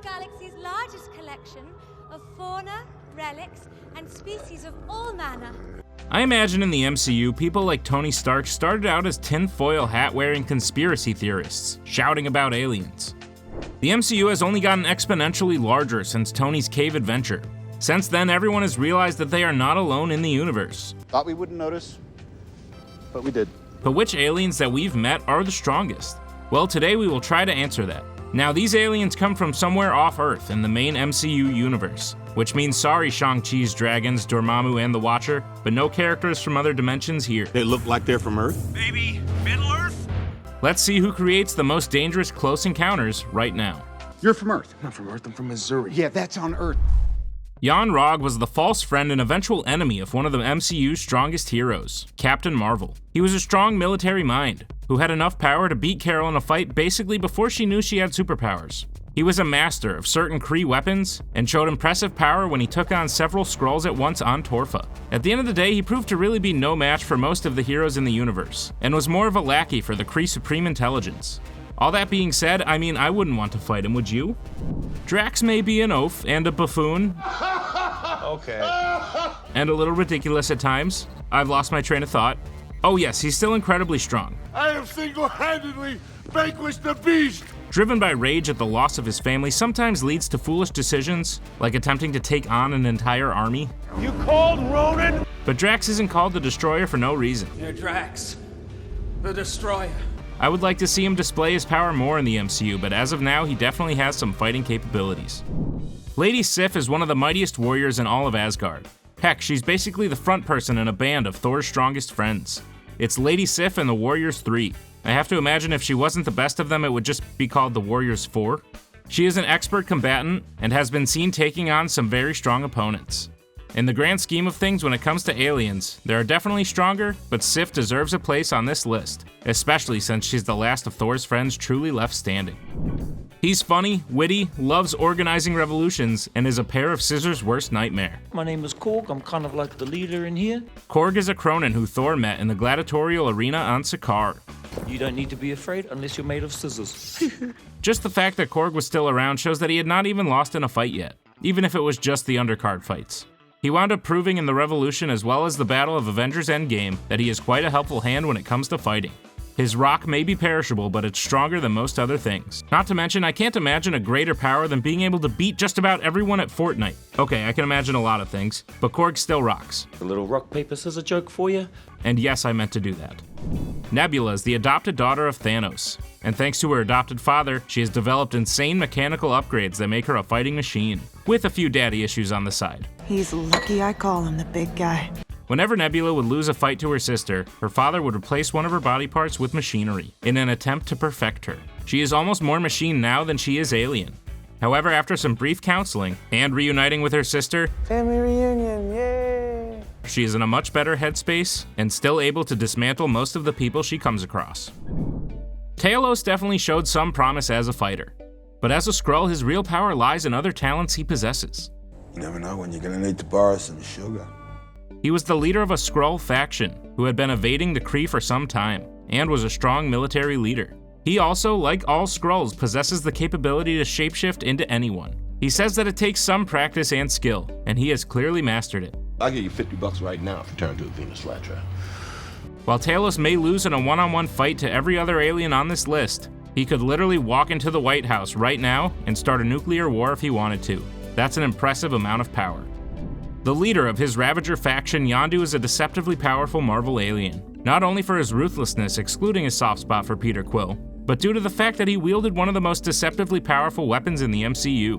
galaxy's largest collection of fauna, relics, and species of all manner. I imagine in the MCU, people like Tony Stark started out as tinfoil hat-wearing conspiracy theorists, shouting about aliens. The MCU has only gotten exponentially larger since Tony's cave adventure. Since then, everyone has realized that they are not alone in the universe. Thought we wouldn't notice, but we did. But which aliens that we've met are the strongest? Well, today we will try to answer that. Now, these aliens come from somewhere off Earth in the main MCU universe, which means sorry Shang-Chi's dragons, Dormammu, and the Watcher, but no characters from other dimensions here. They look like they're from Earth? Maybe Middle-earth? Let's see who creates the most dangerous close encounters right now. You're from Earth. I'm not from Earth, I'm from Missouri. Yeah, that's on Earth. Yon Rogg was the false friend and eventual enemy of one of the MCU's strongest heroes, Captain Marvel. He was a strong military mind, who had enough power to beat Carol in a fight basically before she knew she had superpowers. He was a master of certain Kree weapons, and showed impressive power when he took on several Skrulls at once on Torfa. At the end of the day, he proved to really be no match for most of the heroes in the universe, and was more of a lackey for the Kree Supreme Intelligence. All that being said, I mean, I wouldn't want to fight him, would you? Drax may be an oaf and a buffoon. Okay. And a little ridiculous at times. I've lost my train of thought. Oh yes, he's still incredibly strong. I have single-handedly vanquished the beast! Driven by rage at the loss of his family sometimes leads to foolish decisions, like attempting to take on an entire army. You called Ronan? But Drax isn't called the Destroyer for no reason. You're Drax, the Destroyer. I would like to see him display his power more in the MCU, but as of now, he definitely has some fighting capabilities. Lady Sif is one of the mightiest warriors in all of Asgard. Heck, she's basically the front person in a band of Thor's strongest friends. It's Lady Sif and the Warriors 3. I have to imagine if she wasn't the best of them, it would just be called the Warriors 4. She is an expert combatant and has been seen taking on some very strong opponents. In the grand scheme of things, when it comes to aliens, there are definitely stronger, but Sif deserves a place on this list, especially since she's the last of Thor's friends truly left standing. He's funny, witty, loves organizing revolutions, and is a pair of scissors' worst nightmare. My name is Korg, I'm kind of like the leader in here. Korg is a Ronan who Thor met in the gladiatorial arena on Sakaar. You don't need to be afraid unless you're made of scissors. Just the fact that Korg was still around shows that he had not even lost in a fight yet, even if it was just the undercard fights. He wound up proving in the Revolution as well as the Battle of Avengers Endgame that he is quite a helpful hand when it comes to fighting. His rock may be perishable, but it's stronger than most other things. Not to mention, I can't imagine a greater power than being able to beat just about everyone at Fortnite. Okay, I can imagine a lot of things, but Korg still rocks. A little rock, paper, scissors joke for you? And yes, I meant to do that. Nebula is the adopted daughter of Thanos, and thanks to her adopted father, she has developed insane mechanical upgrades that make her a fighting machine, with a few daddy issues on the side. He's lucky I call him the big guy. Whenever Nebula would lose a fight to her sister, her father would replace one of her body parts with machinery, in an attempt to perfect her. She is almost more machine now than she is alien. However, after some brief counseling, and reuniting with her sister, Family reunion, yay! she is in a much better headspace, and still able to dismantle most of the people she comes across. Talos definitely showed some promise as a fighter, but as a Skrull, his real power lies in other talents he possesses. You never know when you're gonna need to borrow some sugar. He was the leader of a Skrull faction, who had been evading the Kree for some time, and was a strong military leader. He also, like all Skrulls, possesses the capability to shapeshift into anyone. He says that it takes some practice and skill, and he has clearly mastered it. I'll give you $50 right now if you turn to a Venus flytrap. While Talos may lose in a one-on-one fight to every other alien on this list, he could literally walk into the White House right now and start a nuclear war if he wanted to. That's an impressive amount of power. The leader of his Ravager faction, Yondu, is a deceptively powerful Marvel alien, not only for his ruthlessness, excluding his soft spot for Peter Quill, but due to the fact that he wielded one of the most deceptively powerful weapons in the MCU.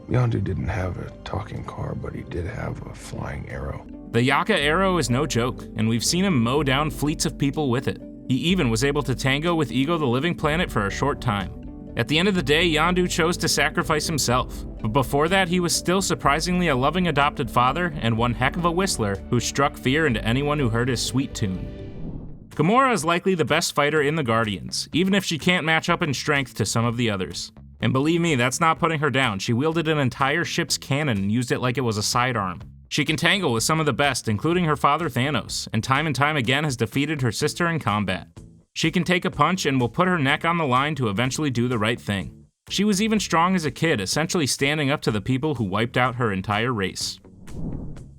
Yondu didn't have a talking car, but he did have a flying arrow. The Yaka arrow is no joke, and we've seen him mow down fleets of people with it. He even was able to tango with Ego the Living Planet for a short time. At the end of the day, Yondu chose to sacrifice himself, but before that he was still surprisingly a loving adopted father and one heck of a whistler who struck fear into anyone who heard his sweet tune. Gamora is likely the best fighter in the Guardians, even if she can't match up in strength to some of the others. And believe me, that's not putting her down. She wielded an entire ship's cannon and used it like it was a sidearm. She can tangle with some of the best, including her father Thanos, and time again has defeated her sister in combat. She can take a punch and will put her neck on the line to eventually do the right thing. She was even strong as a kid, essentially standing up to the people who wiped out her entire race.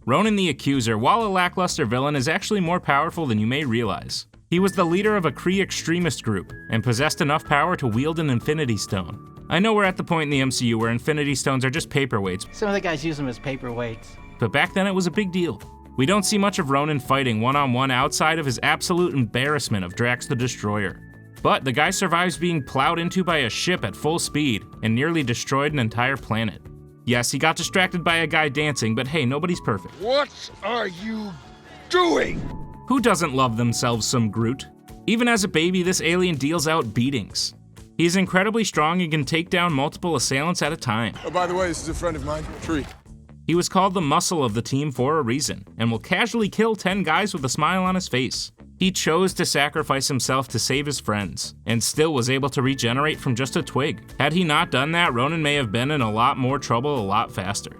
Ronan the Accuser, while a lackluster villain, is actually more powerful than you may realize. He was the leader of a Kree extremist group, and possessed enough power to wield an Infinity Stone. I know we're at the point in the MCU where Infinity Stones are just paperweights. Some of the guys use them as paperweights. But back then it was a big deal. We don't see much of Ronan fighting one-on-one outside of his absolute embarrassment of Drax the Destroyer. But the guy survives being plowed into by a ship at full speed and nearly destroyed an entire planet. Yes, he got distracted by a guy dancing, but hey, nobody's perfect. What are you doing? Who doesn't love themselves some Groot? Even as a baby, this alien deals out beatings. He's incredibly strong and can take down multiple assailants at a time. Oh, by the way, this is a friend of mine, Tree. He was called the muscle of the team for a reason, and will casually kill 10 guys with a smile on his face. He chose to sacrifice himself to save his friends, and still was able to regenerate from just a twig. Had he not done that, Ronan may have been in a lot more trouble a lot faster.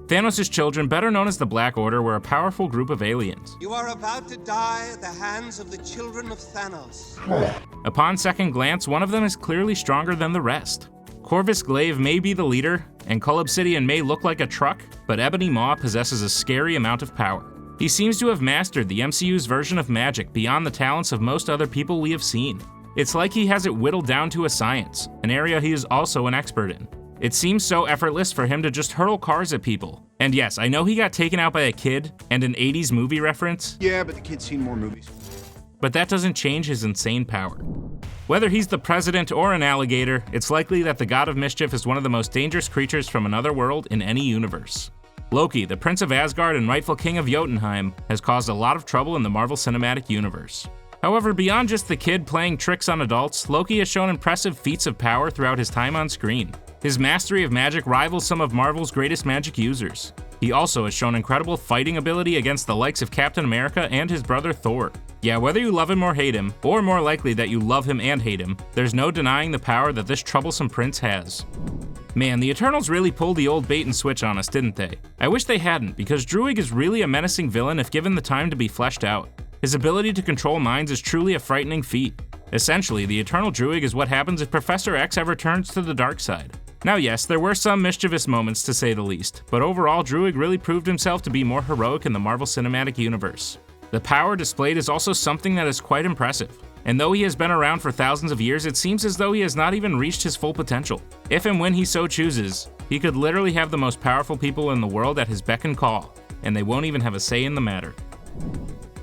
Thanos' children, better known as the Black Order, were a powerful group of aliens. You are about to die at the hands of the children of Thanos. Upon second glance, one of them is clearly stronger than the rest. Corvus Glaive may be the leader, and Cull Obsidian may look like a truck, but Ebony Maw possesses a scary amount of power. He seems to have mastered the MCU's version of magic beyond the talents of most other people we have seen. It's like he has it whittled down to a science, an area he is also an expert in. It seems so effortless for him to just hurl cars at people. And yes, I know he got taken out by a kid and an 80s movie reference. Yeah, but the kid's seen more movies. But that doesn't change his insane power. Whether he's the president or an alligator, it's likely that the God of Mischief is one of the most dangerous creatures from another world in any universe. Loki, the Prince of Asgard and rightful king of Jotunheim, has caused a lot of trouble in the Marvel Cinematic Universe. However, beyond just the kid playing tricks on adults, Loki has shown impressive feats of power throughout his time on screen. His mastery of magic rivals some of Marvel's greatest magic users. He also has shown incredible fighting ability against the likes of Captain America and his brother Thor. Yeah, whether you love him or hate him, or more likely that you love him and hate him, there's no denying the power that this troublesome prince has. Man, the Eternals really pulled the old bait and switch on us, didn't they? I wish they hadn't, because Druig is really a menacing villain if given the time to be fleshed out. His ability to control minds is truly a frightening feat. Essentially, the Eternal Druig is what happens if Professor X ever turns to the dark side. Now yes, there were some mischievous moments to say the least, but overall Druig really proved himself to be more heroic in the Marvel Cinematic Universe. The power displayed is also something that is quite impressive, and though he has been around for thousands of years, it seems as though he has not even reached his full potential. If and when he so chooses, he could literally have the most powerful people in the world at his beck and call, and they won't even have a say in the matter.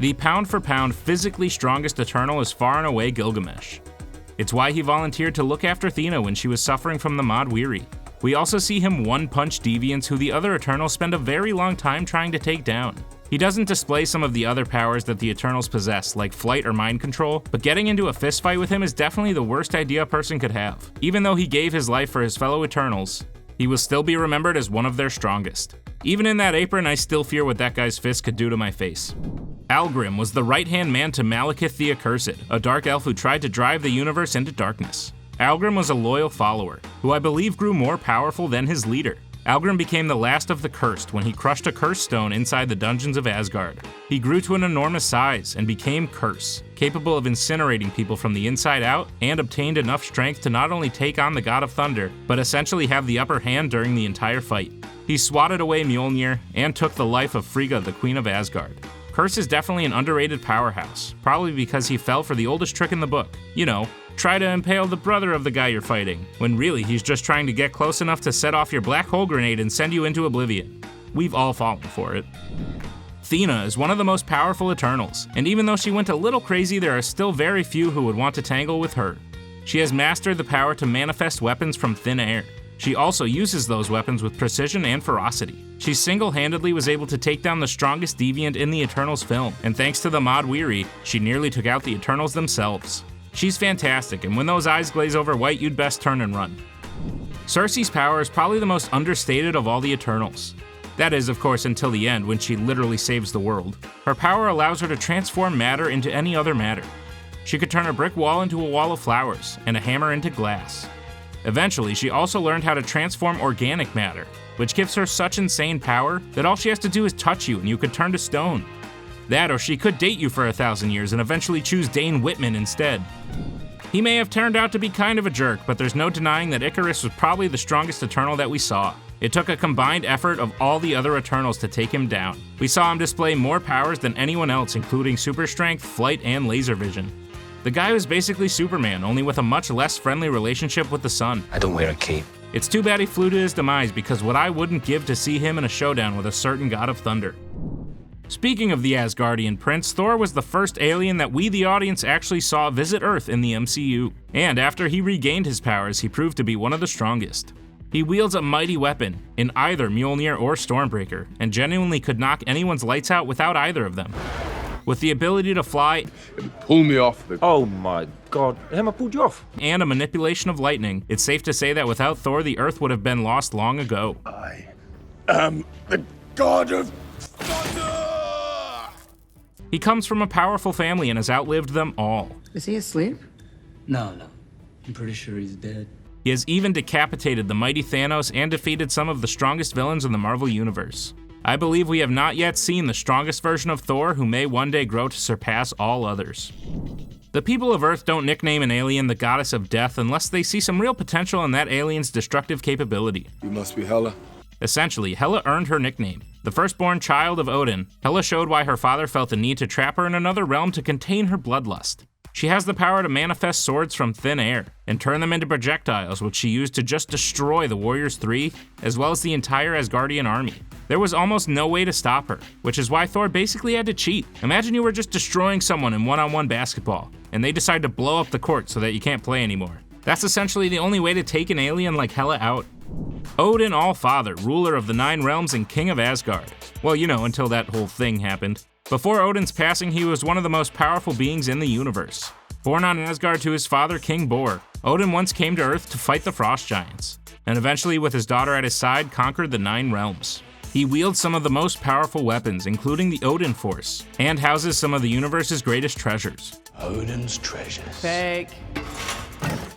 The pound-for-pound physically strongest Eternal is far and away Gilgamesh. It's why he volunteered to look after Thena when she was suffering from the Mod Weary. We also see him one-punch deviants who the other Eternals spend a very long time trying to take down. He doesn't display some of the other powers that the Eternals possess, like flight or mind control, but getting into a fistfight with him is definitely the worst idea a person could have. Even though he gave his life for his fellow Eternals, he will still be remembered as one of their strongest. Even in that apron, I still fear what that guy's fist could do to my face. Algrim was the right-hand man to Malekith the Accursed, a dark elf who tried to drive the universe into darkness. Algrim was a loyal follower, who I believe grew more powerful than his leader. Algrim became the last of the cursed when he crushed a curse stone inside the dungeons of Asgard. He grew to an enormous size and became Kurse, capable of incinerating people from the inside out, and obtained enough strength to not only take on the God of Thunder, but essentially have the upper hand during the entire fight. He swatted away Mjolnir and took the life of Frigga, the Queen of Asgard. Kurse is definitely an underrated powerhouse, probably because he fell for the oldest trick in the book. You know, try to impale the brother of the guy you're fighting, when really he's just trying to get close enough to set off your black hole grenade and send you into oblivion. We've all fallen for it. Thena is one of the most powerful Eternals, and even though she went a little crazy, there are still very few who would want to tangle with her. She has mastered the power to manifest weapons from thin air. She also uses those weapons with precision and ferocity. She single-handedly was able to take down the strongest deviant in the Eternals film, and thanks to the Mod Weary, she nearly took out the Eternals themselves. She's fantastic, and when those eyes glaze over white, you'd best turn and run. Sersi's power is probably the most understated of all the Eternals. That is, of course, until the end, when she literally saves the world. Her power allows her to transform matter into any other matter. She could turn a brick wall into a wall of flowers, and a hammer into glass. Eventually, she also learned how to transform organic matter, which gives her such insane power that all she has to do is touch you and you could turn to stone. That, or she could date you for 1,000 years and eventually choose Dane Whitman instead. He may have turned out to be kind of a jerk, but there's no denying that Ikaris was probably the strongest Eternal that we saw. It took a combined effort of all the other Eternals to take him down. We saw him display more powers than anyone else, including super strength, flight, and laser vision. The guy was basically Superman, only with a much less friendly relationship with the sun. I don't wear a cape. It's too bad he flew to his demise, because what I wouldn't give to see him in a showdown with a certain god of thunder. Speaking of the Asgardian prince, Thor was the first alien that we, the audience, actually saw visit Earth in the MCU. And after he regained his powers, he proved to be one of the strongest. He wields a mighty weapon in either Mjolnir or Stormbreaker, and genuinely could knock anyone's lights out without either of them. With the ability to fly, Pull me off the... Oh my god, Emma pulled you off. and a manipulation of lightning, it's safe to say that without Thor, the Earth would have been lost long ago. I am the god of thunder! He comes from a powerful family and has outlived them all. Is he asleep? No. I'm pretty sure he's dead. He has even decapitated the mighty Thanos and defeated some of the strongest villains in the Marvel Universe. I believe we have not yet seen the strongest version of Thor, who may one day grow to surpass all others. The people of Earth don't nickname an alien the Goddess of Death unless they see some real potential in that alien's destructive capability. You must be Hela. Essentially, Hela earned her nickname. The firstborn child of Odin, Hela showed why her father felt the need to trap her in another realm to contain her bloodlust. She has the power to manifest swords from thin air and turn them into projectiles, which she used to just destroy the Warriors 3, as well as the entire Asgardian army. There was almost no way to stop her, which is why Thor basically had to cheat. Imagine you were just destroying someone in one-on-one basketball, and they decide to blow up the court so that you can't play anymore. That's essentially the only way to take an alien like Hela out. Odin All-Father, ruler of the 9 realms and king of Asgard. Well, you know, until that whole thing happened. Before Odin's passing, he was one of the most powerful beings in the universe. Born on Asgard to his father, King Bor, Odin once came to Earth to fight the Frost Giants, and eventually, with his daughter at his side, conquered the 9 realms. He wields some of the most powerful weapons, including the Odin Force, and houses some of the universe's greatest treasures. Odin's treasures. Fake.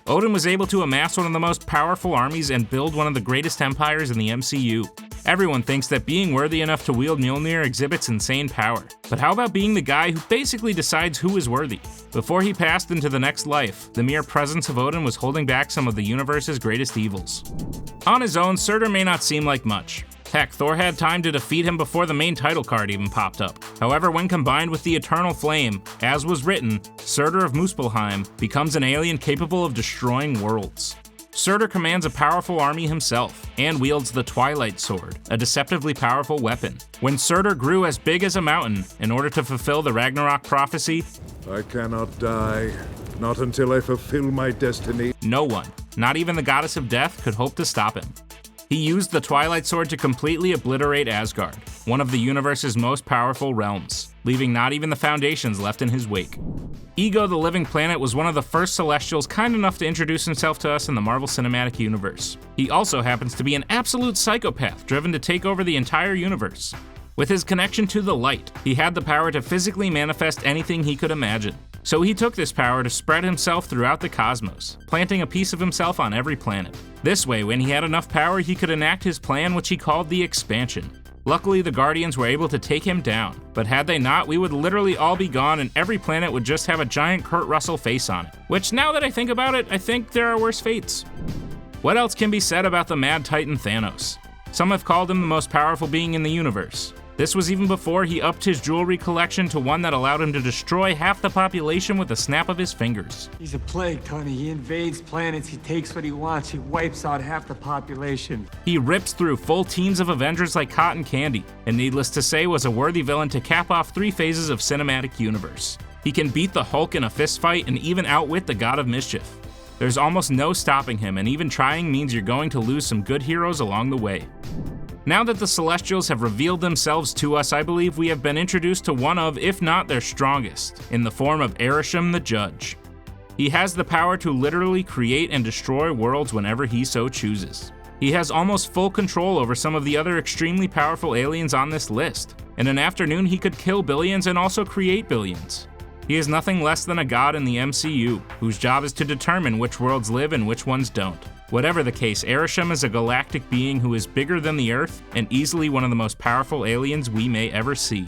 Odin was able to amass one of the most powerful armies and build one of the greatest empires in the MCU. Everyone thinks that being worthy enough to wield Mjolnir exhibits insane power, but how about being the guy who basically decides who is worthy? Before he passed into the next life, the mere presence of Odin was holding back some of the universe's greatest evils. On his own, Surtur may not seem like much. Heck, Thor had time to defeat him before the main title card even popped up. However, when combined with the Eternal Flame, as was written, Surtur of Muspelheim becomes an alien capable of destroying worlds. Surtur commands a powerful army himself, and wields the Twilight Sword, a deceptively powerful weapon. When Surtur grew as big as a mountain, in order to fulfill the Ragnarok prophecy, I cannot die, not until I fulfill my destiny. no one, not even the Goddess of Death, could hope to stop him. He used the Twilight Sword to completely obliterate Asgard, one of the universe's most powerful realms, leaving not even the foundations left in his wake. Ego the Living Planet was one of the first Celestials kind enough to introduce himself to us in the Marvel Cinematic Universe. He also happens to be an absolute psychopath driven to take over the entire universe. With his connection to the light, he had the power to physically manifest anything he could imagine. So he took this power to spread himself throughout the cosmos, planting a piece of himself on every planet. This way, when he had enough power, he could enact his plan, which he called the Expansion. Luckily, the Guardians were able to take him down, but had they not, we would literally all be gone and every planet would just have a giant Kurt Russell face on it. Which, now that I think about it, I think there are worse fates. What else can be said about the Mad Titan Thanos? Some have called him the most powerful being in the universe. This was even before he upped his jewelry collection to one that allowed him to destroy half the population with a snap of his fingers. He's a plague, Tony. He invades planets, he takes what he wants, he wipes out half the population. He rips through full teams of Avengers like cotton candy, and needless to say was a worthy villain to cap off 3 phases of cinematic universe. He can beat the Hulk in a fistfight and even outwit the God of Mischief. There's almost no stopping him, and even trying means you're going to lose some good heroes along the way. Now that the Celestials have revealed themselves to us, I believe we have been introduced to one of, if not their strongest, in the form of Arishem the Judge. He has the power to literally create and destroy worlds whenever he so chooses. He has almost full control over some of the other extremely powerful aliens on this list. In an afternoon, he could kill billions and also create billions. He is nothing less than a god in the MCU, whose job is to determine which worlds live and which ones don't. Whatever the case, Arishem is a galactic being who is bigger than the Earth and easily one of the most powerful aliens we may ever see.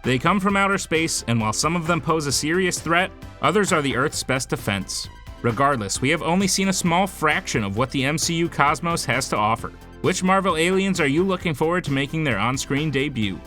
They come from outer space, and while some of them pose a serious threat, others are the Earth's best defense. Regardless, we have only seen a small fraction of what the MCU cosmos has to offer. Which Marvel aliens are you looking forward to making their on-screen debut?